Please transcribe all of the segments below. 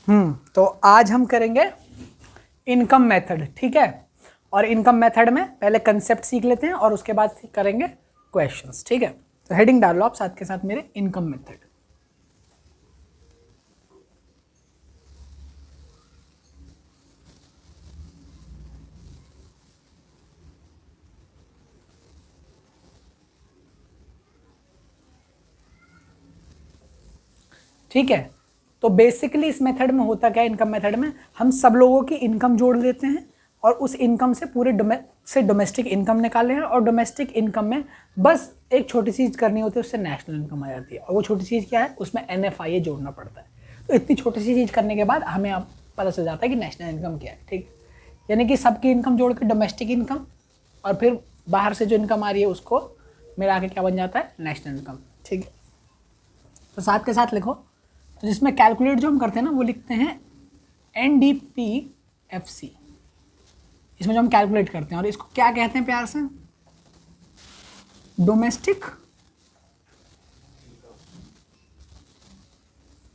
तो आज हम करेंगे इनकम मेथड, ठीक है। और इनकम मेथड में पहले कंसेप्ट सीख लेते हैं और उसके बाद करेंगे क्वेश्चंस, ठीक है। तो हेडिंग डाल लो आप साथ के साथ मेरे, इनकम मेथड। ठीक है, तो बेसिकली इस मेथड में होता क्या है, इनकम मेथड में हम सब लोगों की इनकम जोड़ लेते हैं और उस इनकम से पूरे डोमेस्टिक इनकम निकाले हैं, और डोमेस्टिक इनकम में बस एक छोटी सी चीज़ करनी होती है, उससे नेशनल इनकम आ जाती है। और वो छोटी चीज़ क्या है, उसमें NFIA जोड़ना पड़ता है। तो इतनी छोटी सी चीज़ करने के बाद हमें अब पता चल जाता है कि नेशनल इनकम क्या है, ठीक। यानी कि सबकी इनकम जोड़ के डोमेस्टिक इनकम, और फिर बाहर से जो इनकम आ रही है उसको मिला के क्या बन जाता है, नेशनल इनकम, ठीक है। तो साथ के साथ लिखो, तो जिसमें कैलकुलेट जो हम करते हैं ना वो लिखते हैं NDPFC, इसमें जो हम कैलकुलेट करते हैं। और इसको क्या कहते हैं प्यार से, डोमेस्टिक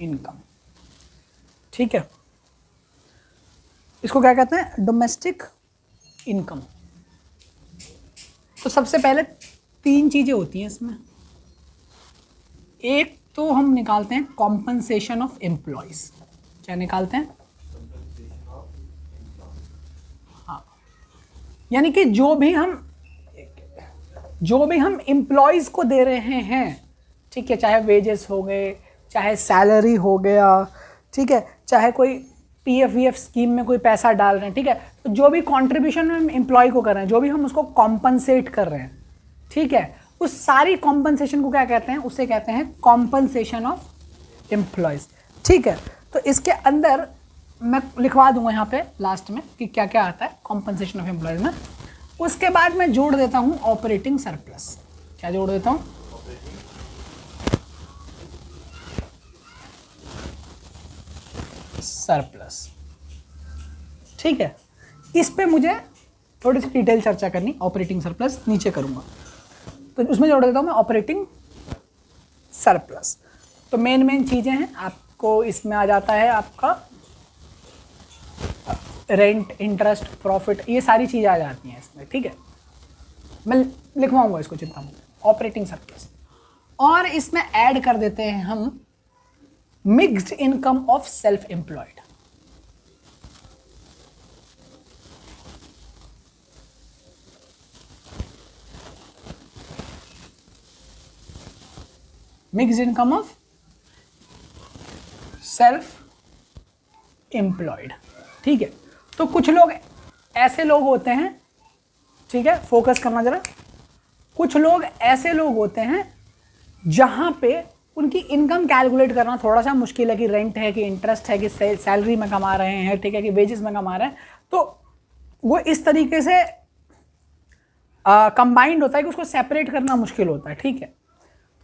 इनकम, ठीक है। इसको क्या कहते हैं, डोमेस्टिक इनकम। तो सबसे पहले 3 चीजें होती हैं इसमें। एक तो हम निकालते हैं कॉम्पनसेशन ऑफ एम्प्लॉयज। क्या निकालते हैं, हाँ, यानी कि जो भी हम एम्प्लॉयज को दे रहे हैं, ठीक है, चाहे वेजेस हो गए, चाहे सैलरी हो गया, ठीक है, चाहे कोई PF स्कीम में कोई पैसा डाल रहे हैं, ठीक है। तो जो भी कंट्रीब्यूशन हम एम्प्लॉय को कर रहे हैं, जो भी हम उसको कॉम्पनसेट कर रहे हैं, ठीक है, उस सारी कॉम्पनसेशन को क्या कहते हैं, उसे कहते हैं कॉम्पनसेशन ऑफ एम्प्लॉयज, ठीक है। तो इसके अंदर मैं लिखवा दूंगा यहाँ पे लास्ट में कि क्या क्या आता है कॉम्पनसेशन ऑफ एम्प्लॉयज में। उसके बाद मैं जोड़ देता हूँ ऑपरेटिंग सरप्लस। क्या जोड़ देता हूँ, सरप्लस, ठीक है। इस पे मुझे थोड़ी सी डिटेल चर्चा करनी, ऑपरेटिंग सरप्लस नीचे करूंगा। तो उसमें जोड़ देता हूं मैं ऑपरेटिंग सरप्लस। तो मेन चीजें हैं, आपको इसमें आ जाता है आपका रेंट, इंटरेस्ट, प्रॉफिट, ये सारी चीजें आ जाती हैं इसमें, ठीक है। मैं लिखवाऊंगा इसको, चिंता मत, ऑपरेटिंग सरप्लस। और इसमें ऐड कर देते हैं हम mixed income of self employed. Mixed income of self employed, ठीक है। तो कुछ लोग ऐसे लोग होते हैं, ठीक है, फोकस करना जरा। कुछ लोग ऐसे लोग होते हैं जहां पे उनकी इनकम कैलकुलेट करना थोड़ा सा मुश्किल है, कि रेंट है, कि इंटरेस्ट है, कि सैलरी में कमा रहे हैं, ठीक है, कि वेजेस में कमा रहे हैं। तो वो इस तरीके से कंबाइंड होता है कि उसको सेपरेट करना मुश्किल होता है, ठीक है।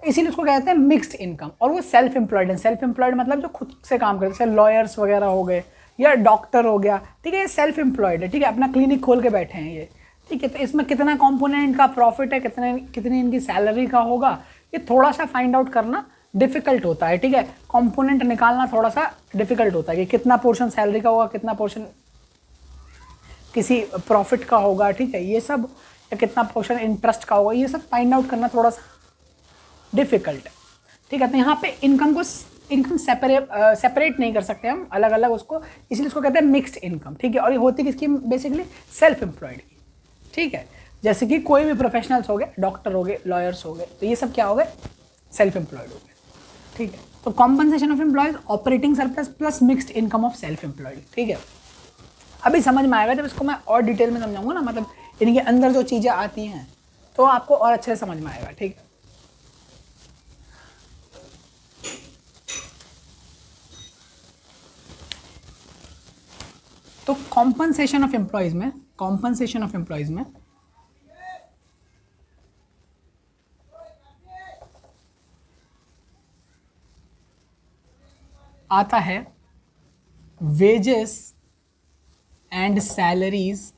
इसीलिए उसको कहते हैं मिक्स्ड इनकम। और वो सेल्फ एम्प्लॉयड है। सेल्फ एम्प्लॉयड मतलब जो खुद से काम करते हैं, जैसे लॉयर्स वगैरह हो गए या डॉक्टर हो गया, ठीक है, ये सेल्फ एम्प्लॉयड है, ठीक है, अपना क्लिनिक खोल के बैठे हैं ये, ठीक है। तो इसमें कितना कंपोनेंट का प्रॉफिट है, कितनी इनकी सैलरी का होगा, ये थोड़ा सा फाइंड आउट करना डिफिकल्ट होता है, ठीक है। कंपोनेंट निकालना थोड़ा सा डिफिकल्ट होता है कि कितना पोर्शन सैलरी का होगा, कितना पोर्शन किसी प्रॉफिट का होगा, ठीक है, ये सब, या कितना पोर्शन इंटरेस्ट का होगा, ये सब फाइंड आउट करना थोड़ा सा डिफिकल्ट है, ठीक है। तो यहाँ पे इनकम सेपरेट नहीं कर सकते हम, अलग अलग उसको, इसलिए इसको कहते हैं मिक्स्ड इनकम, ठीक है। और ये होती किसकी, बेसिकली सेल्फ एम्प्लॉयड की, ठीक है। जैसे कि कोई भी प्रोफेशनल्स हो गए, डॉक्टर हो गए, लॉयर्स हो गए, तो ये सब क्या हो गए, सेल्फ एम्प्लॉयड हो गए, ठीक है। तो compensation of employees, operating surplus plus mixed income of self employed, ठीक है। अभी समझ में आएगा जब इसको मैं और डिटेल में समझाऊंगा ना, मतलब इनके अंदर जो चीज़ें आती हैं तो आपको और अच्छे से समझ में आएगा, ठीक है। तो कॉम्पनसेशन ऑफ एम्प्लॉयज में आता है wages and salaries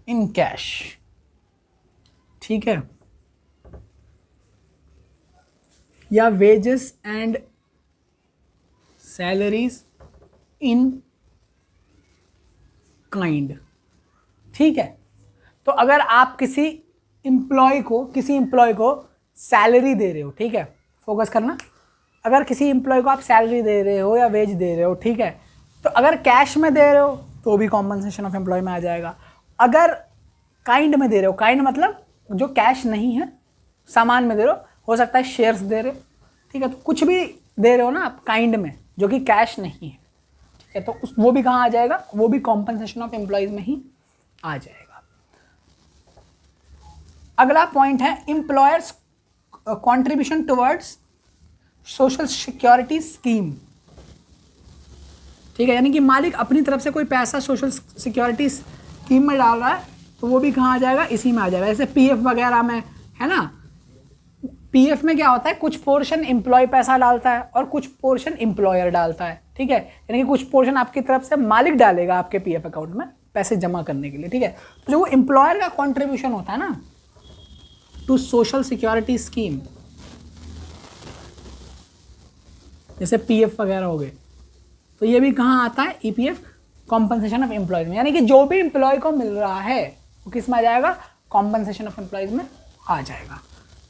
in cash, ठीक है। या wages and salaries in kind. ठीक है, तो अगर आप किसी एम्प्लॉय को सैलरी दे रहे हो, ठीक है, फोकस करना, अगर किसी एम्प्लॉय को आप सैलरी दे रहे हो या वेज दे रहे हो, ठीक है, तो अगर कैश में दे रहे हो तो भी कॉम्पनसेशन ऑफ एम्प्लॉय में आ जाएगा। अगर काइंड में दे रहे हो, काइंड मतलब जो कैश नहीं है, सामान में दे रहे हो सकता है शेयर्स दे रहे हो, ठीक है, तो कुछ भी दे रहे हो ना आप काइंड में जो कि कैश नहीं है, ठीक है, तो वो भी कहाँ आ जाएगा, वो भी कॉम्पनसेशन ऑफ एम्प्लॉयज में ही आ जाएगा। अगला पॉइंट है employers contribution towards social security scheme. ठीक है, यानी कि मालिक अपनी तरफ से कोई पैसा सोशल सिक्योरिटी स्कीम में डाल रहा है तो वो भी कहाँ आ जाएगा, इसी में आ जाएगा। जैसे पीएफ वगैरह में है ना, पीएफ में क्या होता है, कुछ पोर्शन एम्प्लॉय पैसा डालता है और कुछ पोर्शन एम्प्लॉयर डालता है, ठीक है, यानी कि कुछ पोर्शन आपकी तरफ से मालिक डालेगा आपके पीएफ अकाउंट में पैसे जमा करने के लिए, ठीक है, तो जो वो एम्प्लॉयर का कॉन्ट्रीब्यूशन होता है ना टू सोशल सिक्योरिटी स्कीम, जैसे पीएफ वगैरह हो गए, तो ये भी कहाँ आता है, ईपीएफ, कॉम्पनसेशन ऑफ एम्प्लॉयज में, यानी कि जो भी एम्प्लॉय को मिल रहा है वो किस में आ जाएगा, कॉम्पनसेशन ऑफ एम्प्लॉयज में आ जाएगा।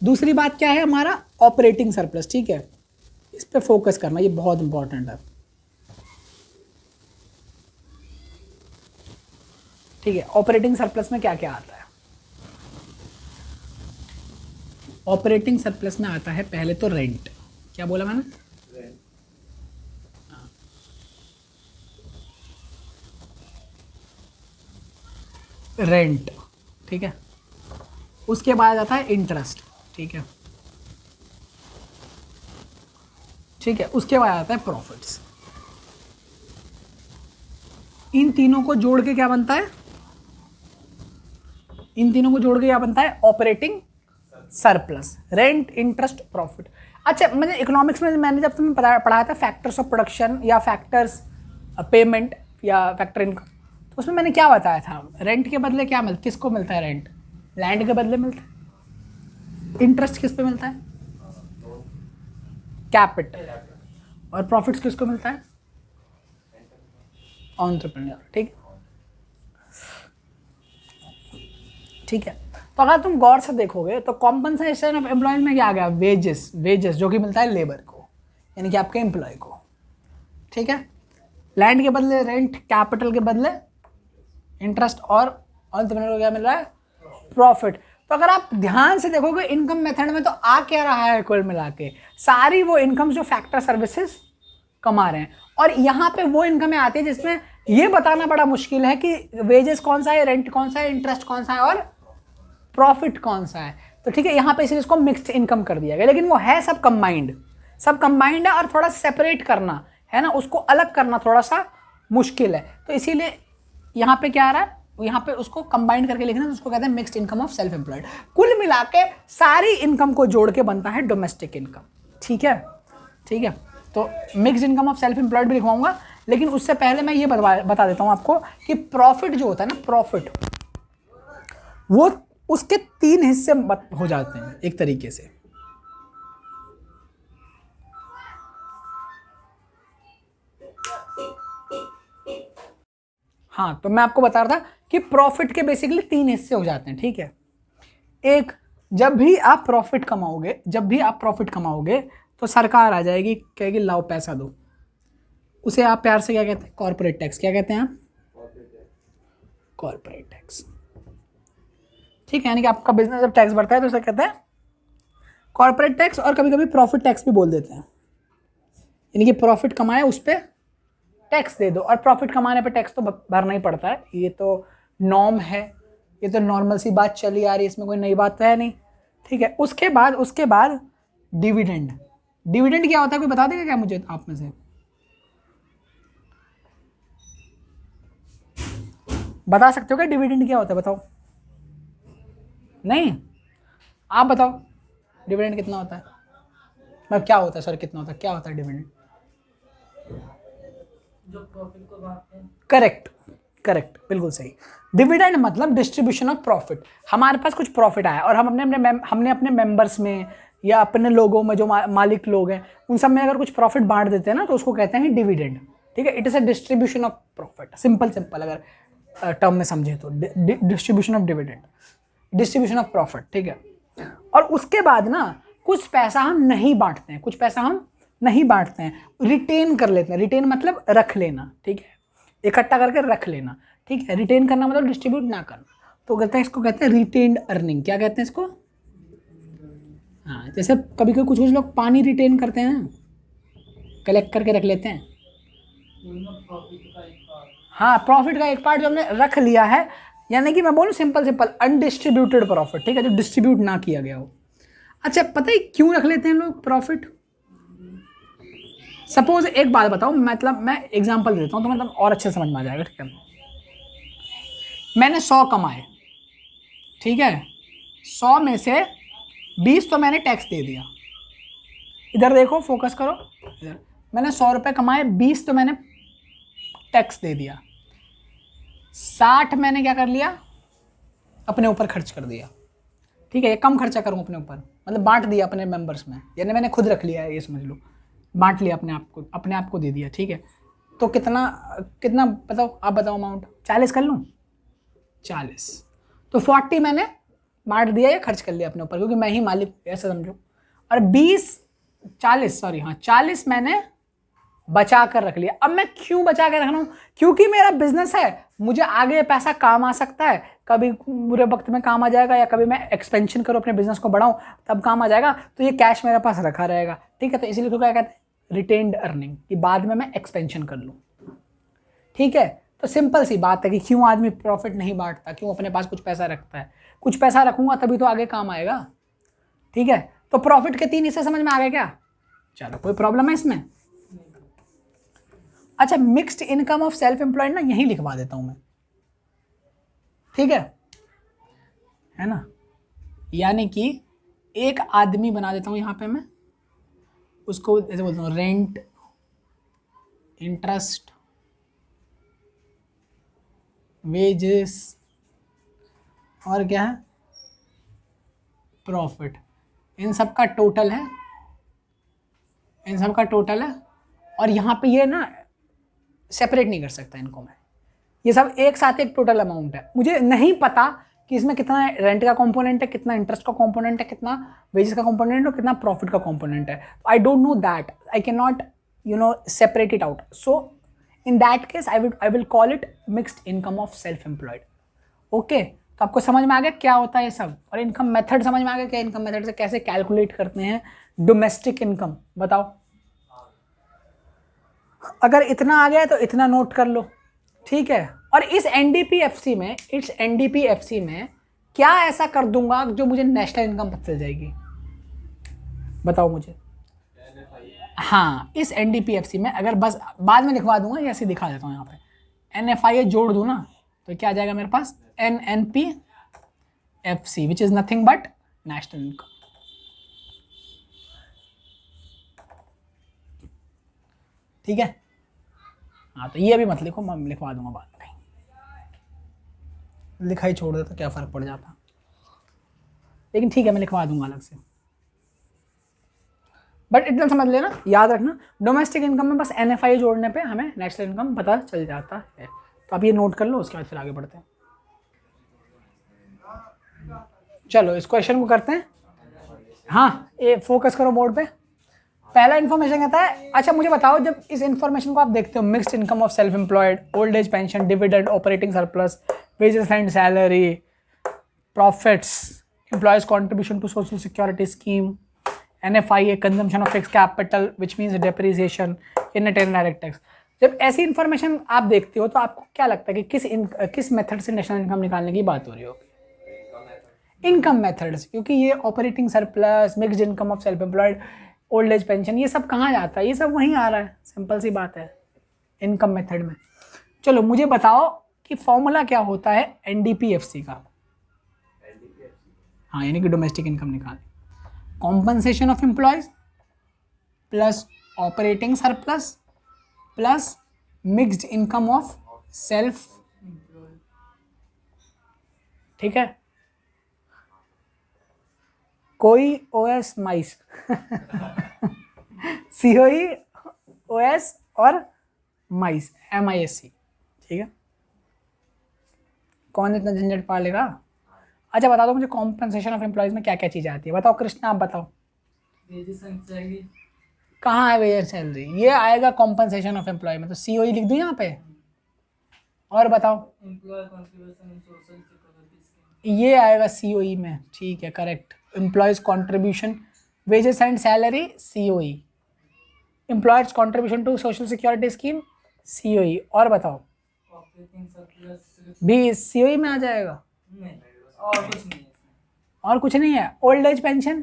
दूसरी बात क्या है, हमारा ऑपरेटिंग सरप्लस, ठीक है, इस पे फोकस करना, ये बहुत इंपॉर्टेंट है, ठीक है। ऑपरेटिंग सरप्लस में क्या क्या आता है, ऑपरेटिंग सरप्लस में आता है पहले तो रेंट, क्या बोला मैंने, रेंट, ठीक है, उसके बाद आता है इंटरेस्ट, ठीक है, ठीक है, उसके बाद आता है प्रॉफिट्स। इन तीनों को जोड़ के क्या बनता है, इन तीनों को जोड़ के क्या बनता है, operating surplus, rent, interest, profit. अच्छा, मैंने इकोनॉमिक्स में मैंने जब तुम्हें पढ़ाया था फैक्टर्स ऑफ प्रोडक्शन या फैक्टर्स पेमेंट या फैक्टर इनकम, तो उसमें मैंने क्या बताया था, रेंट के बदले क्या मिलता, किसको मिलता है रेंट, लैंड के बदले मिलता है, इंटरेस्ट किस पे मिलता है, कैपिटल, और प्रॉफिट्स किसको मिलता है, एंटरप्रेन्योर, ठीक, ठीक है। तो अगर तुम गौर से देखोगे तो कॉम्पनसेशन ऑफ एम्प्लॉयज में क्या आ गया, वेजेस, वेजेस जो कि मिलता है लेबर को, यानी कि आपके एम्प्लॉय को, ठीक है, लैंड के बदले रेंट, कैपिटल के बदले इंटरेस्ट, और एंटरप्रेन्योर को क्या मिल रहा है, प्रॉफिट। तो अगर आप ध्यान से देखोगे इनकम मेथड में तो आ क्या रहा है, कुल मिला के सारी वो इनकम जो फैक्टर सर्विसेज कमा रहे हैं, और यहाँ पे वो इनकमें आती है जिसमें ये बताना बड़ा मुश्किल है कि वेजेस कौन सा है, रेंट कौन सा है, इंटरेस्ट कौन सा है और प्रॉफिट कौन सा है। तो ठीक है, यहाँ पे इसलिए इसको मिक्स्ड इनकम कर दिया गया, लेकिन वो है सब कंबाइंड, सब कंबाइंड है, और थोड़ा सेपरेट करना है ना, उसको अलग करना थोड़ा सा मुश्किल है, तो इसीलिए यहाँ पे क्या आ रहा है, यहाँ पे उसको कंबाइन करके लिखना, उसको कहते हैं mixed income of self employed. कुल मिला के सारी इनकम को जोड़ के बनता है डोमेस्टिक इनकम, ठीक है, ठीक है। तो mixed income of self employed भी लिखवाऊंगा, लेकिन उससे पहले मैं ये बता देता हूँ आपको कि प्रॉफिट जो होता है ना, प्रॉफिट वो उसके 3 हिस्से हो जाते हैं एक तरीके से। हाँ, तो मैं आपको बता रहा था कि प्रॉफिट के बेसिकली 3 हिस्से हो जाते हैं, ठीक है। एक, जब भी आप प्रॉफिट कमाओगे तो सरकार आ जाएगी, कहेगी लाओ पैसा दो, उसे आप प्यार से क्या कहते हैं, कॉर्पोरेट टैक्स, क्या कहते हैं आप, कॉर्पोरेट टैक्स, ठीक है, यानी कि आपका बिजनेस जब टैक्स बढ़ता है तो उसे कहते हैं कॉर्पोरेट टैक्स, और कभी कभी प्रॉफिट टैक्स भी बोल देते हैं, यानी कि प्रॉफिट कमाए उस पर टैक्स दे दो, और प्रॉफिट कमाने पे टैक्स तो भरना ही पड़ता है, ये तो नॉर्म है, ये तो नॉर्मल सी बात चली आ रही है, इसमें कोई नई बात तो है नहीं, ठीक है। उसके बाद डिविडेंड, डिविडेंड क्या होता है, कोई बता देगा क्या मुझे आप में से, बता सकते हो क्या डिविडेंड क्या होता है, बताओ, नहीं, आप बताओ डिविडेंड कितना होता है, मतलब क्या होता है, सॉरी कितना होता है, क्या होता है डिविडेंड, जो प्रॉफिट को बांटते हैं, करेक्ट, करेक्ट, बिल्कुल सही। डिविडेंड मतलब डिस्ट्रीब्यूशन ऑफ प्रॉफिट, हमारे पास कुछ प्रॉफिट आया और हमने अपने मेंबर्स में या अपने लोगों में जो मालिक लोग हैं उन सब में अगर कुछ प्रॉफिट बांट देते हैं ना तो उसको कहते हैं डिविडेंड, ठीक है। It is a distribution of profit, simple अगर टर्म में समझे तो distribution of dividend, distribution of profit, ठीक है। और उसके बाद ना कुछ पैसा हम नहीं बांटते हैं, कुछ पैसा हम नहीं बांटते हैं, रिटेन कर लेते हैं। रिटेन मतलब रख लेना, ठीक है, इकट्ठा करके रख लेना, ठीक है। रिटेन करना मतलब डिस्ट्रीब्यूट ना करना, तो कहते हैं इसको कहते हैं रिटेन्ड अर्निंग। क्या कहते हैं इसको? हाँ, जैसे कभी कभी कुछ कुछ लोग पानी रिटेन करते हैं, कलेक्ट करके रख लेते हैं। हाँ, प्रॉफिट का एक पार्ट जो हमने रख लिया है, यानी कि मैं बोलूँ सिंपल अनडिस्ट्रीब्यूटेड प्रॉफिट, ठीक है, जो डिस्ट्रीब्यूट ना किया गया हो। अच्छा, पता है क्यों रख लेते हैं लोग प्रॉफिट? सपोज एक बात बताओ, मतलब मैं एग्जांपल देता हूँ तो मतलब और अच्छे समझ में आ जाएगा, ठीक है। मैंने 100 कमाए, ठीक है, 100 में से 20 तो मैंने टैक्स दे दिया। इधर देखो, फोकस करो इधर। मैंने 100 रुपये कमाए, 20 तो मैंने टैक्स दे दिया, 60 मैंने क्या कर लिया? अपने ऊपर खर्च कर दिया, ठीक है। ये कम खर्चा करूँ अपने ऊपर, मतलब बांट दिया अपने मेंबर्स में, यानी मैंने खुद रख लिया है, ये समझ लो, बांट लिया अपने आप को दे दिया, ठीक है। तो कितना कितना बताओ, आप बताओ अमाउंट। 40 कर लूँ? 40 तो 40 मैंने बांट दिया या खर्च कर लिया अपने ऊपर, क्योंकि मैं ही मालिक, ऐसा समझो। और 40 मैंने बचा कर रख लिया। अब मैं क्यों बचा कर रख रहा हूँ? क्योंकि मेरा बिजनेस है, मुझे आगे पैसा काम आ सकता है, कभी बुरे वक्त में काम आ जाएगा, या कभी मैं एक्सपेंशन करूँ अपने बिजनेस को बढ़ाऊँ तब काम आ जाएगा, तो ये कैश मेरे पास रखा रहेगा, ठीक है। तो इसीलिए तो क्या कहते हैं रिटेन्ड अर्निंग, कि बाद में मैं एक्सपेंशन कर लूँ, ठीक है। तो सिंपल सी बात है कि क्यों आदमी प्रॉफिट नहीं बांटता, क्यों अपने पास कुछ पैसा रखता है। कुछ पैसा रखूंगा तभी तो आगे काम आएगा, ठीक है। तो प्रॉफिट के 3 हिस्से समझ में आ गए क्या? चलो, कोई प्रॉब्लम है इसमें? अच्छा, mixed income of self employed ना यहीं लिखवा देता हूं मैं, ठीक है ना। यानी कि एक आदमी बना देता हूं यहां पे मैं, उसको ऐसे बोलता हूं रेंट, इंटरेस्ट, वेजेस, और क्या है? प्रॉफिट। इन सब का टोटल है, इन सब का टोटल है। और यहाँ पे ये ना सेपरेट नहीं कर सकता इनको मैं, ये सब एक साथ एक टोटल अमाउंट है। मुझे नहीं पता कि इसमें कितना रेंट का कंपोनेंट है, कितना इंटरेस्ट का कंपोनेंट है, कितना वेजेस का कंपोनेंट है, और कितना प्रॉफिट का कंपोनेंट है। I don't know that, I can not separate it out. So in that case I will call it mixed income of self employed. Okay, तो आपको समझ में आ गया क्या होता है ये सब, और इनकम मेथड समझ में आ गया क्या, इनकम मेथड से कैसे कैलकुलेट करते हैं डोमेस्टिक इनकम, बताओ। अगर इतना आ गया तो इतना नोट कर लो, ठीक है। और इस एनडीपीएफसी में क्या ऐसा कर दूंगा जो मुझे नेशनल इनकम पता चल जाएगी, बताओ मुझे। हाँ, इस एनडीपीएफसी में अगर बस बाद में लिखवा दूंगा, ऐसे दिखा देता हूँ यहाँ पे, एनएफआईए जोड़ दूँ ना तो क्या आ जाएगा मेरे पास? NNPFC, which is nothing but national income, ठीक है। हाँ, तो ये अभी मत लिखो, मैं लिखवा दूंगा बाद में, लिखाई छोड़ देता क्या फर्क पड़ जाता, लेकिन ठीक है मैं लिखवा दूंगा अलग से। बट इतना समझ लेना, याद रखना, डोमेस्टिक इनकम में बस एनएफआई जोड़ने पे हमें नेशनल इनकम पता चल जाता है। तो आप ये नोट कर लो, उसके बाद फिर आगे बढ़ते हैं। चलो इस क्वेश्चन को करते हैं। हाँ, ये फोकस करो बोर्ड पे। पहला इन्फॉर्मेशन कहता है, अच्छा मुझे बताओ, जब इस इन्फॉर्मेशन को आप देखते हो, mixed income of self employed, old age pension, dividend, operating surplus, wages and salary, profits, employees contribution to social security scheme, NFIA, consumption of fix capital which means depreciation, indirect tax. जब ऐसी information आप देखते हो तो आपको क्या लगता है कि किस मेथड से नेशनल इनकम निकालने की बात हो रही होगी? इनकम मेथड्स, क्योंकि ये operating surplus, mixed income of self employed, old age pension, ये सब कहाँ जाता है? ये सब वहीं आ रहा है, सिंपल सी बात है, इनकम मेथड में। चलो मुझे बताओ कि फॉर्मूला क्या होता है एनडीपीएफसी का? हाँ, यानी कि डोमेस्टिक इनकम निकालने, compensation of employees plus operating surplus plus mixed income of self, ठीक है। कोई OS माइस COE OS और माइस MISC, ठीक है। कौन इतना झंझट पा लेगा। अच्छा बता दो मुझे कॉम्पनसेशन ऑफ एम्प्लॉयज में क्या क्या चीज़ें आती है, बताओ कृष्णा आप बताओ। कहाँ है वेजेस सैलरी, ये आएगा कॉम्पनसेशन ऑफ एम्प्लॉय में, तो COE लिख दूँ यहाँ पे। और बताओ ये आएगा COE में, ठीक है correct. Employees contribution, wages and salary COE, employees contribution to social security scheme COE। और बताओ भी COE में आ जाएगा। और कुछ नहीं है। ओल्ड एज पेंशन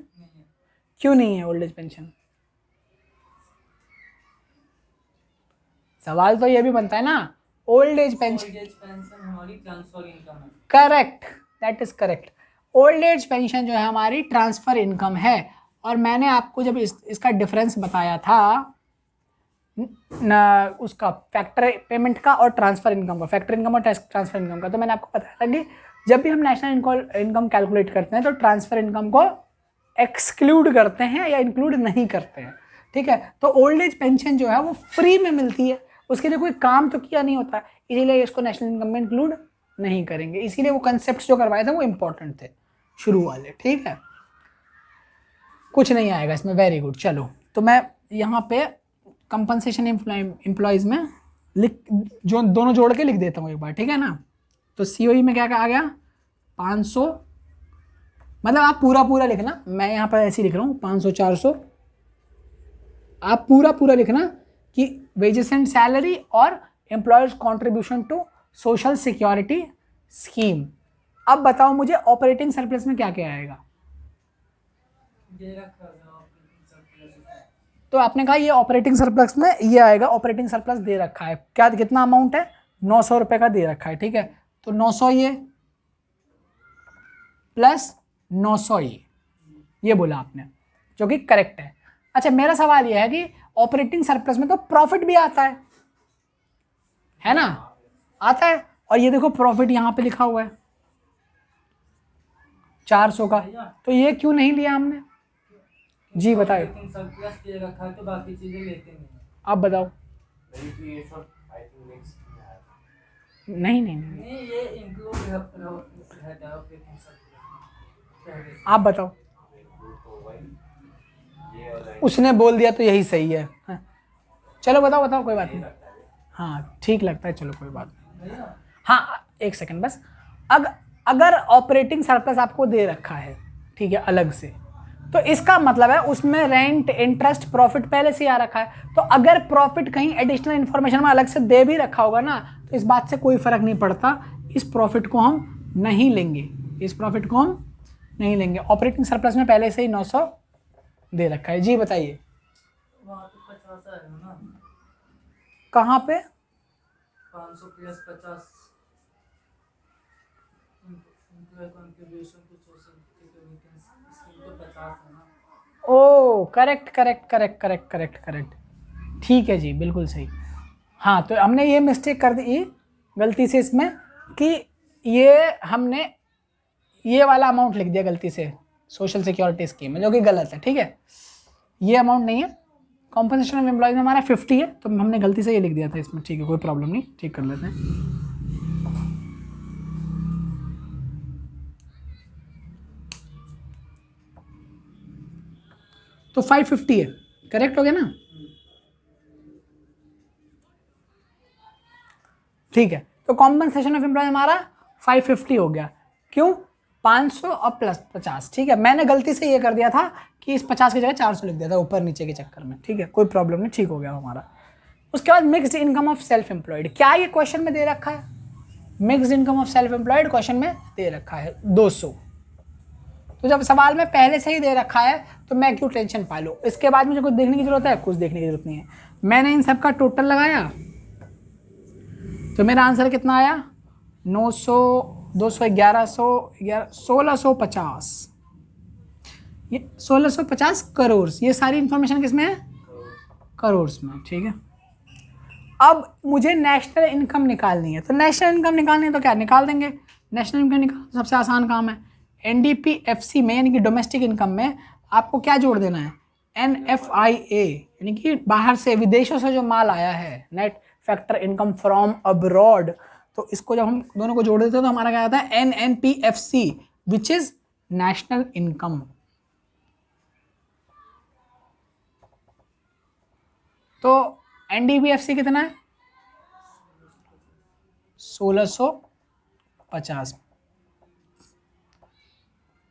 क्यों नहीं है ओल्ड एज पेंशन, सवाल तो ये भी बनता है ना। ओल्ड एज पेंशन हमारी ट्रांसफर इनकम है, correct, that is correct. Old age pension जो है हमारी ट्रांसफर इनकम है। और मैंने आपको जब इसका डिफरेंस बताया था उसका फैक्टर पेमेंट का और ट्रांसफर इनकम का, फैक्टर इनकम और ट्रांसफर इनकम का, तो मैंने आपको बताया था कि जब भी हम नेशनल इनकम कैलकुलेट करते हैं तो ट्रांसफर इनकम को एक्सक्लूड करते हैं या इंक्लूड नहीं करते हैं, ठीक है। तो ओल्ड एज पेंशन जो है वो फ्री में मिलती है, उसके लिए कोई काम तो किया नहीं होता, इसीलिए इसको नेशनल इनकम में इंक्लूड नहीं करेंगे। इसीलिए वो कंसेप्ट जो करवाए थे वो इंपॉर्टेंट थे शुरू वाले, ठीक है। कुछ नहीं आएगा इसमें, वेरी गुड। चलो तो मैं यहाँ पे कंपनसेशन एम्प्लॉयज़ में लिख जो दोनों जोड़ के लिख देता हूँ एक बार, ठीक है ना। तो COE में क्या क्या आ गया 500, मतलब आप पूरा पूरा लिखना, मैं यहाँ पर ऐसे ही लिख रहा हूँ 500 400, आप पूरा पूरा लिखना कि वेजेस एंड सैलरी और employers contribution to social security scheme. अब बताओ मुझे ऑपरेटिंग सरप्लस में क्या क्या आएगा। तो आपने कहा ये ऑपरेटिंग सरप्लस में ये आएगा, ऑपरेटिंग सरप्लस दे रखा है, क्या कितना अमाउंट है 900 रुपये का दे रखा है, ठीक है। तो 900 ये प्लस 900 ये बोला आपने, जो कि करेक्ट है। अच्छा मेरा सवाल ये है कि ऑपरेटिंग सरप्लस में तो प्रॉफिट भी आता है ना, आता है। और ये देखो प्रॉफिट यहाँ पे लिखा हुआ है 400 का, तो ये क्यों नहीं लिया हमने जी बताओ। तो बाकी चीजें लेते नहीं, आप बताओ। नहीं नहीं नहीं ये इंक्लूड आप बताओ। उसने बोल दिया तो यही सही है, हाँ। चलो बताओ बताओ, कोई बात नहीं, हाँ ठीक लगता है, चलो कोई बात नहीं। हाँ एक सेकंड बस, अगर ऑपरेटिंग सरप्लस आपको दे रखा है, ठीक है, अलग से, तो इसका मतलब है उसमें रेंट इंटरेस्ट प्रॉफिट पहले से आ रखा है। तो अगर प्रॉफिट कहीं एडिशनल इन्फॉर्मेशन में अलग से दे भी रखा होगा ना, तो इस बात से कोई फर्क नहीं पड़ता, इस प्रॉफिट को हम नहीं लेंगे, इस प्रॉफिट को हम नहीं लेंगे। ऑपरेटिंग सरप्लस में पहले से ही 900 दे रखा है। जी बताइए कहाँ पे 500 plus 50 oh correct correct correct correct correct correct, ठीक है जी बिल्कुल सही। हाँ तो हमने ये मिस्टेक कर दी गलती से इसमें कि ये हमने ये वाला अमाउंट लिख दिया गलती से सोशल सिक्योरिटी स्कीम में, जो कि गलत है, ठीक है। ये अमाउंट नहीं है, कॉम्पनसेशन ऑफ एम्प्लॉयज में हमारा 50 है, तो हमने गलती से ये लिख दिया था इसमें, ठीक है कोई प्रॉब्लम नहीं, ठीक कर लेते हैं। तो 550 है, करेक्ट हो गया ना, ठीक है। तो कॉम्पनसेशन ऑफ एम्प्लॉय हमारा 550 हो गया, क्यों 500 और प्लस 50, ठीक है। मैंने गलती से ये कर दिया था कि इस 50 की जगह 400 लिख दिया था ऊपर नीचे के चक्कर में, ठीक है कोई प्रॉब्लम नहीं, ठीक हो गया हमारा। उसके बाद mixed income of self employed, क्या ये क्वेश्चन में दे रखा है? Mixed income of self employed question में दे रखा है 200। तो जब सवाल में पहले से ही दे रखा है तो मैं क्यों टेंशन पा लूँ। इसके बाद मुझे कुछ देखने की जरूरत है? कुछ देखने की जरूरत नहीं है। मैंने इन सब का टोटल लगाया तो मेरा आंसर कितना आया 900 200 1100 1650, ये 1650 करोड़। ये सारी इंफॉर्मेशन किस में है? करोड़ में, ठीक है। अब मुझे नेशनल इनकम निकालनी है, तो नेशनल इनकम निकालनी है तो क्या निकाल देंगे, नेशनल इनकम निकाल, सबसे आसान काम है। NDPFC में यानी कि डोमेस्टिक इनकम में आपको क्या जोड़ देना है, NFIA यानी कि बाहर से विदेशों से जो माल आया है, net factor income from abroad, तो इसको जब हम दोनों को जोड़ देते हैं तो हमारा क्या आता है NNPFC which is national income. तो NDPFC कितना है 1650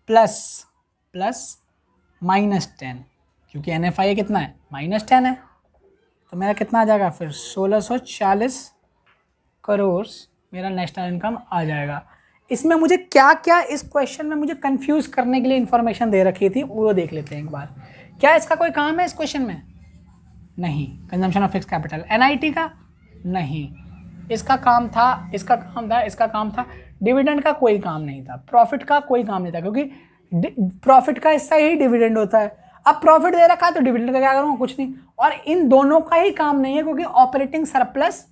प्लस -10, क्योंकि NFIA कितना है -10 है, तो मेरा कितना आ जाएगा फिर 1640 करोड़ मेरा नेशनल इनकम आ जाएगा। इसमें मुझे क्या क्या इस क्वेश्चन में मुझे कंफ्यूज करने के लिए इंफॉर्मेशन दे रखी थी वो देख लेते हैं एक बार। क्या इसका कोई काम है इस क्वेश्चन में? नहीं। Consumption of fix capital NIT का नहीं, इसका काम था डिविडेंड का कोई काम नहीं था, प्रॉफिट का कोई काम नहीं था, क्योंकि प्रॉफिट का हिस्सा ही डिविडेंड होता है। अब प्रॉफिट दे रखा है तो डिविडेंड का क्या करूँगा, कुछ नहीं। और इन दोनों का ही काम नहीं है, क्योंकि ऑपरेटिंग सरप्लस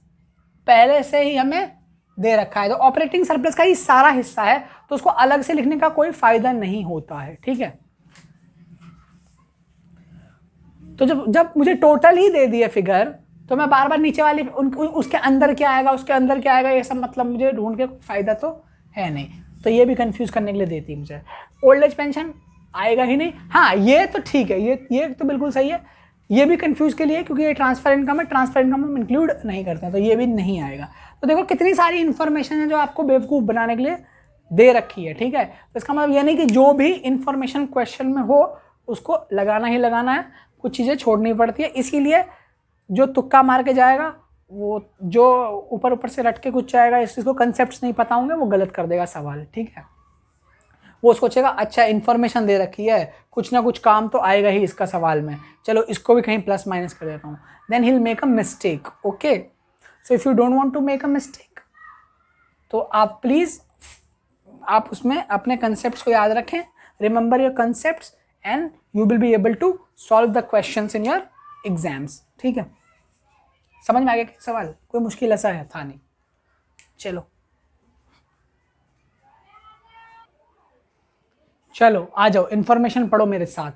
पहले से ही हमें दे रखा है, तो ऑपरेटिंग सरप्लस का ही सारा हिस्सा है, तो उसको अलग से लिखने का कोई फायदा नहीं होता है, ठीक है। तो जब मुझे टोटल ही दे दिए फिगर, तो मैं बार बार नीचे वाली उसके अंदर क्या आएगा ये सब मतलब मुझे ढूंढ के फायदा तो है नहीं, तो ये भी कंफ्यूज करने के लिए देती है मुझे। ओल्ड एज पेंशन आएगा ही नहीं, हाँ ये तो ठीक है, ये तो बिल्कुल सही है, ये भी कंफ्यूज के लिए, क्योंकि ये ट्रांसफर इनकम है, ट्रांसफर इनकम हम इंक्लूड नहीं करते हैं, तो ये भी नहीं आएगा। तो देखो कितनी सारी इन्फॉर्मेशन है जो आपको बेवकूफ़ बनाने के लिए दे रखी है, ठीक है। तो इसका मतलब ये नहीं कि जो भी इन्फॉर्मेशन क्वेश्चन में हो उसको लगाना ही लगाना है, कुछ चीज़ें छोड़नी पड़ती है, इसीलिए जो तुक्का मार के जाएगा, वो जो ऊपर से रट के कुछ जाएगा, इस चीज़ को कंसेप्ट नहीं पता होंगे, वो गलत कर देगा सवाल, ठीक है। वो सोचेगा अच्छा इन्फॉर्मेशन दे रखी है, कुछ ना कुछ काम तो आएगा ही इसका सवाल में, चलो इसको भी कहीं प्लस माइनस कर देता हूँ, then he'll make a mistake, okay? So if you don't want to make a mistake, तो आप प्लीज़ आप उसमें अपने कंसेप्ट को याद रखें, remember your concept and you will be able to solve the questions in your exams, ठीक है। समझ में आ गया कि सवाल कोई मुश्किल ऐसा है था नहीं। चलो आ जाओ, इंफॉर्मेशन पढ़ो मेरे साथ।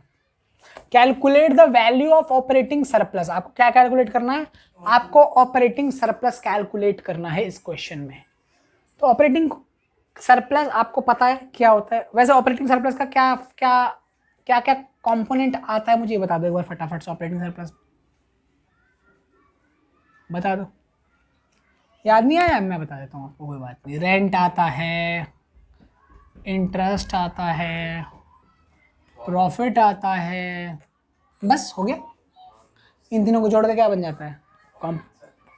Calculate the value of operating surplus. आपको क्या कैलकुलेट करना है? आपको ऑपरेटिंग सरप्लस कैलकुलेट करना है इस क्वेश्चन में। तो ऑपरेटिंग सरप्लस आपको पता है क्या होता है? वैसे ऑपरेटिंग सरप्लस का क्या क्या क्या क्या कंपोनेंट आता है मुझे बता दो एक बार फटाफट से। ऑपरेटिंग सरप्लस बता दो, याद नहीं आया? मैं बता देता हूँ आपको, कोई बात नहीं। रेंट आता है, इंटरेस्ट आता है, प्रॉफिट आता है, बस हो गया। इन तीनों को जोड़ के क्या बन जाता है? कम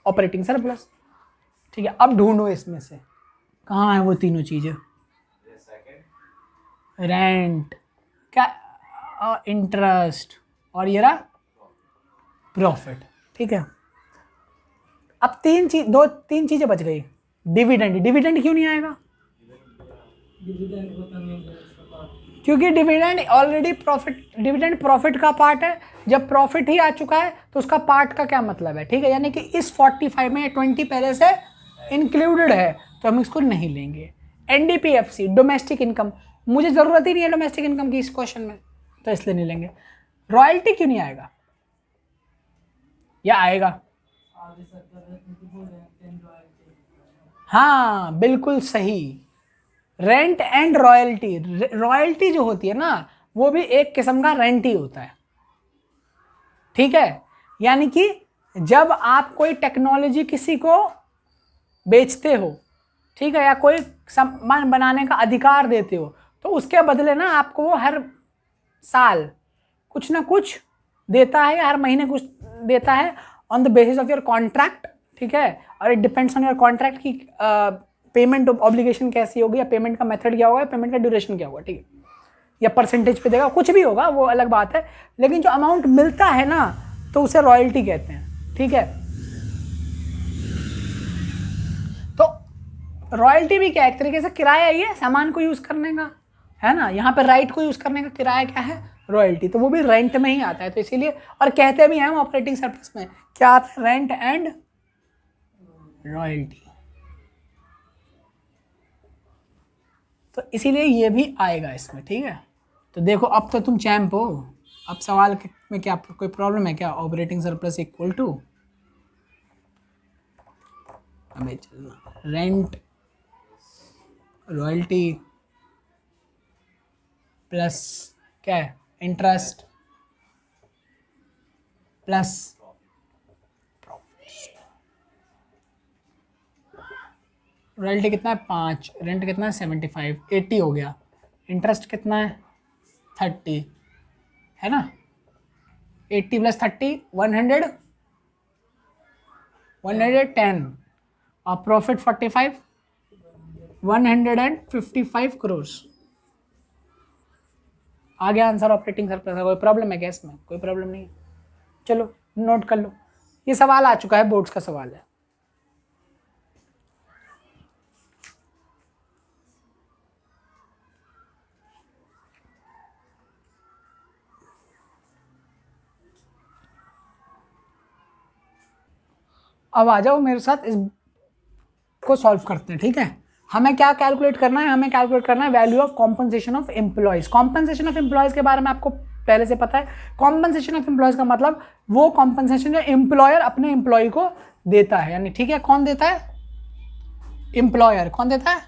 ऑपरेटिंग सरप्लस, ठीक है। अब ढूंढो इसमें से कहाँ है वो तीनों चीज़ें। रेंट क्या, इंटरेस्ट और ये रहा प्रॉफिट, ठीक है। अब तीन चीज़ें बच गई। डिविडेंड क्यों नहीं आएगा? क्योंकि डिविडेंड ऑलरेडी डिविडेंड प्रॉफिट का पार्ट है। जब प्रॉफिट ही आ चुका है तो उसका पार्ट का क्या मतलब है, ठीक है। यानी कि इस 45 में 20 पहले से इंक्लूडेड है, तो हम इसको नहीं लेंगे। NDPFC डोमेस्टिक इनकम, मुझे ज़रूरत ही नहीं है डोमेस्टिक इनकम की इस क्वेश्चन में, तो इसलिए नहीं लेंगे। रॉयल्टी क्यों नहीं आएगा, या आएगा? हाँ बिल्कुल सही, रेंट एंड रॉयल्टी। रॉयल्टी जो होती है ना, वो भी एक किस्म का रेंट ही होता है, ठीक है। यानी कि जब आप कोई टेक्नोलॉजी किसी को बेचते हो, ठीक है, या कोई सामान बनाने का अधिकार देते हो, तो उसके बदले ना आपको वो हर साल कुछ ना कुछ देता है, या हर महीने कुछ देता है on the basis of your contract, ठीक है। और it depends on your contract की पेमेंट ऑब्लिगेशन कैसी होगी, या पेमेंट का मेथड क्या होगा, या पेमेंट का ड्यूरेशन क्या होगा, ठीक है, या परसेंटेज पे देगा, कुछ भी होगा, वो अलग बात है। लेकिन जो अमाउंट मिलता है ना, तो उसे रॉयल्टी कहते हैं, ठीक है। तो रॉयल्टी भी क्या है, एक तरीके से किराया ही है सामान को यूज़ करने का, है ना। यहाँ पर राइट को यूज़ करने का किराया क्या है? रॉयल्टी। तो वो भी रेंट में ही आता है, तो इसीलिए, और कहते भी हैं हम ऑपरेटिंग सरप्लस में क्या आता है? Rent and royalty. तो इसीलिए ये भी आएगा इसमें, ठीक है। तो देखो अब तो तुम चैम्प हो। अब सवाल में क्या कोई प्रॉब्लम है क्या? ऑपरेटिंग सरप्लस इक्वल टू, हमें चलना, रेंट रॉयल्टी प्लस क्या है, इंटरेस्ट प्लस रॉयल्टी कितना है 5, रेंट कितना है 75, 80 हो गया। इंटरेस्ट कितना है 30, है ना। 80 प्लस 30 100, 110 और प्रॉफिट 45, 155 करोड़। आ गया आंसर ऑपरेटिंग सरप्लस का। कोई प्रॉब्लम है क्या इसमें? कोई प्रॉब्लम नहीं है। चलो नोट कर लो, ये सवाल आ चुका है, बोर्ड्स का सवाल है। अब आ जाओ मेरे साथ, इस को सॉल्व करते हैं, ठीक है। हमें क्या कैलकुलेट करना है? हमें कैलकुलेट करना है value of compensation of employees. Compensation of employees के बारे में आपको पहले से पता है। कॉम्पनसेशन ऑफ एम्प्लॉयज का मतलब वो कॉम्पनसेशन जो एम्प्लॉयर अपने एम्प्लॉय को देता है, यानी ठीक है, कौन देता है? एम्प्लॉयर। कौन देता है?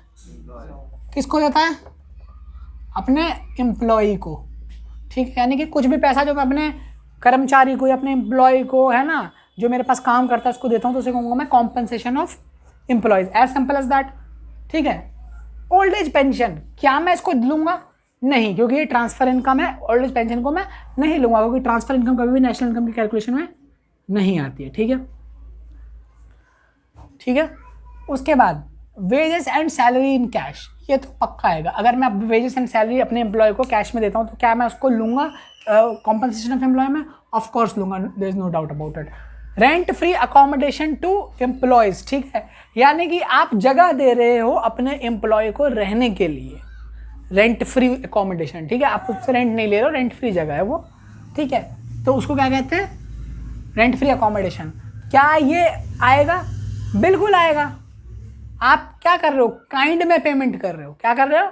किसको देता है? अपने एम्प्लॉय को, ठीक है। यानी कि कुछ भी पैसा जो मैं अपने कर्मचारी को या अपने एम्प्लॉय को, है ना, जो मेरे पास काम करता है उसको देता हूँ, तो उसे कहूँगा मैं compensation of employees. As simple as that, ठीक है। ओल्ड एज पेंशन, क्या मैं इसको लूँगा? नहीं, क्योंकि ये ट्रांसफर इनकम है। ओल्ड एज पेंशन को मैं नहीं लूँगा, क्योंकि ट्रांसफर इनकम कभी भी नेशनल इनकम की कैलकुलेशन में नहीं आती है, ठीक है, ठीक है। उसके बाद wages and salary in cash, ये तो पक्का आएगा। अगर मैं वेजेस एंड सैलरी अपने एम्प्लॉय को कैश में देता हूँ तो क्या मैं उसको लूँगा कॉम्पनसेशन ऑफ एम्प्लॉय में? ऑफ कोर्स लूँगा, there is no doubt about it. Rent free accommodation to employees, ठीक है, यानी कि आप जगह दे रहे हो अपने एम्प्लॉय को रहने के लिए, रेंट फ्री अकोमोडेशन, ठीक है। आप उससे रेंट नहीं ले रहे हो, रेंट फ्री जगह है वो, ठीक है। तो उसको क्या कहते हैं? Rent free accommodation. क्या ये आएगा? बिल्कुल आएगा। आप क्या कर रहे हो? काइंड में पेमेंट कर रहे हो। क्या कर रहे हो?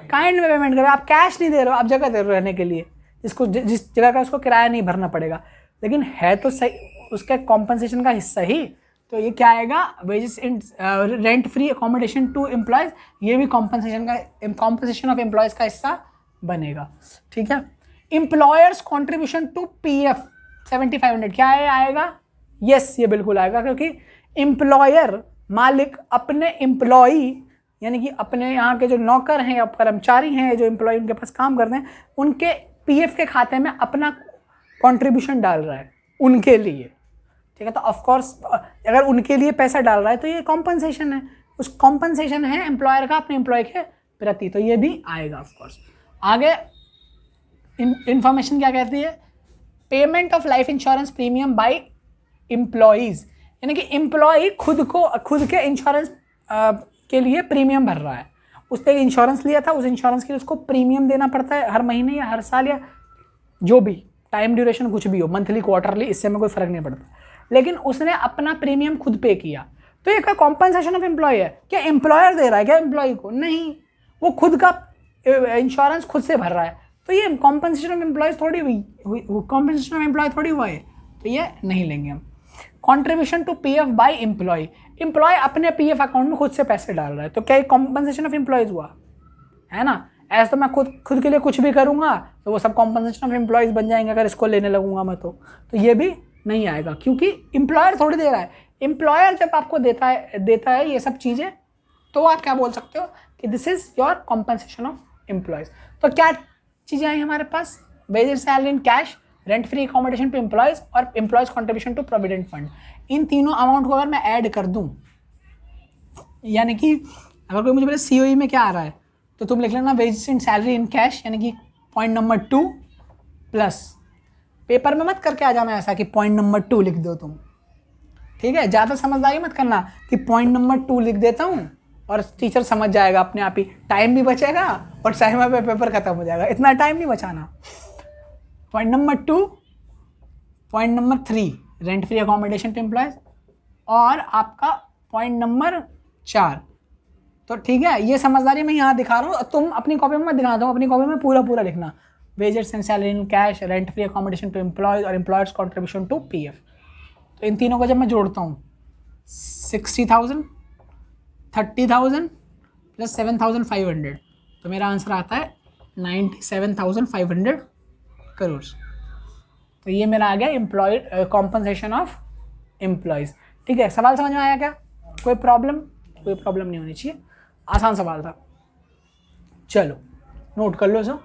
काइंड में पेमेंट कर रहे हो। आप कैश नहीं दे रहे हो, आप जगह दे रहे हो रहने के लिए, जिस जगह का उसको किराया नहीं भरना पड़ेगा। लेकिन है तो सही उसके कॉम्पनसेशन का हिस्सा ही। तो ये क्या आएगा? Wages in rent free accommodation to employees, ये भी कॉम्पनसेशन ऑफ एम्प्लॉयज का हिस्सा बनेगा, ठीक है। एम्प्लॉयर्स कॉन्ट्रीब्यूशन टू PF 7500, क्या है आएगा? यस, ये बिल्कुल आएगा, क्योंकि एम्प्लॉयर मालिक अपने एम्प्लॉई, यानी कि अपने यहाँ के जो नौकर हैं या कर्मचारी हैं, जो एम्प्लॉय उनके पास काम करते हैं, उनके PF के खाते में अपना कॉन्ट्रीब्यूशन डाल रहा है उनके लिए, ठीक है। तो ऑफ कोर्स अगर उनके लिए पैसा डाल रहा है तो ये कॉम्पनसेशन है, उस कॉम्पनसेशन है एम्प्लॉयर का अपने एम्प्लॉय के प्रति, तो ये भी आएगा ऑफ कोर्स। आगे इंफॉर्मेशन क्या कहती है? Payment of life insurance premium bye employees, यानी कि एम्प्लॉय खुद के इंश्योरेंस के लिए प्रीमियम भर रहा है। उसने इंश्योरेंस लिया था, उस इंश्योरेंस के लिए उसको प्रीमियम देना पड़ता है हर महीने या हर साल, या जो भी टाइम ड्यूरेशन कुछ भी हो, मंथली क्वार्टरली, इससे में कोई फर्क नहीं पड़ता। लेकिन उसने अपना प्रीमियम खुद पे किया, तो ये क्या कॉम्पनसेशन ऑफ एम्प्लॉय है? क्या एम्प्लॉयर दे रहा है क्या एम्प्लॉय को? नहीं, वो खुद का इंश्योरेंस खुद से भर रहा है, तो ये कॉम्पनसेशन ऑफ एम्प्लॉयज थोड़ी हुई, कॉम्पनसेशन ऑफ एम्प्लॉय थोड़ी हुआ है, तो ये नहीं लेंगे हम। Contribution to PF by employee, employee अपने PF अकाउंट में खुद से पैसे डाल रहा है, तो क्या कॉम्पनसेशन ऑफ एम्प्लॉयज हुआ? है ना। ऐसा तो मैं खुद के लिए कुछ भी करूँगा तो वो सब कॉम्पनसेशन ऑफ एम्प्लॉयज़ बन जाएंगे अगर इसको लेने लगूंगा मैं, तो ये भी नहीं आएगा, क्योंकि एम्प्लॉयर थोड़ी दे रहा है। एम्प्लॉयर जब आपको देता है ये सब चीज़ें, तो आप क्या बोल सकते हो कि this is your compensation of employees. तो क्या चीज़ें आई हमारे पास? Wages salary in cash, rent free accommodation to employees और employees contribution to provident fund. इन तीनों अमाउंट को अगर मैं ऐड कर दूँ, यानी कि अगर कोई मुझे बोले COE में क्या आ रहा है, तो तुम लिख लेना wages in salary in cash, यानी कि पॉइंट नंबर 2 प्लस, पेपर में मत करके आ जाना ऐसा कि पॉइंट नंबर 2 लिख दो तुम, ठीक है। ज़्यादा समझदारी मत करना कि पॉइंट नंबर 2 लिख देता हूँ और टीचर समझ जाएगा अपने आप ही, टाइम भी बचेगा और टाइम पे पेपर खत्म हो जाएगा, इतना टाइम नहीं बचाना। Point number 2, point number 3 rent free accommodation to employees, और आपका पॉइंट नंबर 4 तो ठीक है, ये समझदारी मैं यहाँ दिखा रहा हूँ, तुम अपनी कॉपी में मैं दिखाता हूँ, अपनी कॉपी में पूरा पूरा लिखना। Wages and salary in cash, rent free accommodation to employees और एम्प्लॉयर्स कॉन्ट्रीब्यूशन टू PF। तो इन तीनों को जब मैं जोड़ता हूँ 60,000, 30,000 प्लस 7,500, तो मेरा आंसर आता है 97,500 करोड़। तो ये मेरा आ गया एम्प्लॉय कॉम्पनसेशन ऑफ एम्प्लॉयज़। ठीक है, सवाल समझ में आया क्या? कोई प्रॉब्लम? कोई प्रॉब्लम नहीं होनी चाहिए, आसान सवाल था। चलो नोट कर लो सो।